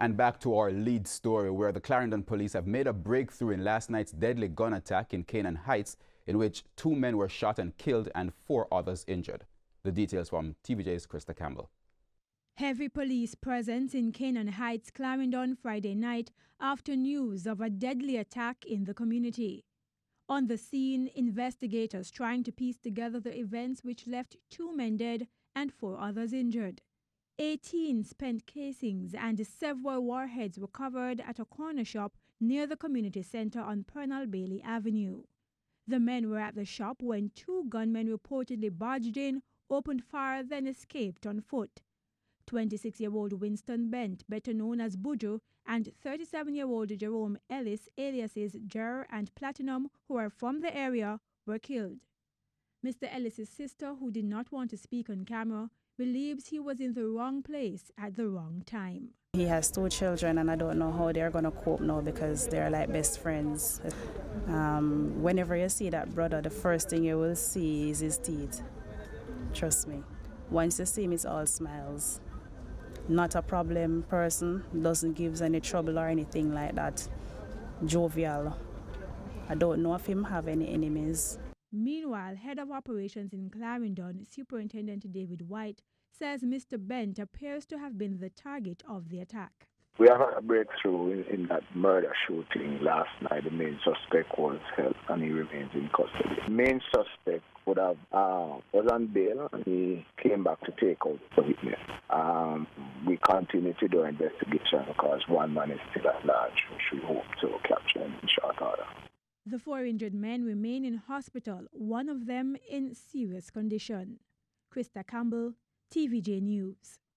And back to our lead story, where the Clarendon police have made a breakthrough in last night's deadly gun attack in Canaan Heights, in which 2 men were shot and killed and 4 others injured. The details from TVJ's Krista Campbell. Heavy police presence in Canaan Heights, Clarendon, Friday night after news of a deadly attack in the community. On the scene, investigators trying to piece together the events which left 2 men dead and 4 others injured. 18 spent casings and several warheads were recovered at a corner shop near the community center on Pernal Bailey Avenue. The men were at the shop when 2 gunmen reportedly barged in, opened fire, then escaped on foot. 26-year-old Winston Bent, better known as Buju, and 37-year-old Jerome Ellis, aliases Jer and Platinum, who are from the area, were killed. Mr. Ellis's sister, who did not want to speak on camera, believes he was in the wrong place at the wrong time. He has 2 children, and I don't know how they're going to cope now because they're like best friends. Whenever you see that brother, the first thing you will see is his teeth. Trust me. Once you see him, it's all smiles. Not a problem person, doesn't give any trouble or anything like that. Jovial. I don't know if him have any enemies. Meanwhile, head of operations in Clarendon, Superintendent David White, says Mr. Bent appears to have been the target of the attack. We have had a breakthrough in that murder shooting last night. The main suspect was held and he remains in custody. The main suspect was on bail and he came back to take out the witness. We continue to do investigation because 1 man is still at large, which we hope to capture in short order. The 4 injured men remain in hospital, one of them in serious condition. Krista Campbell, TVJ News.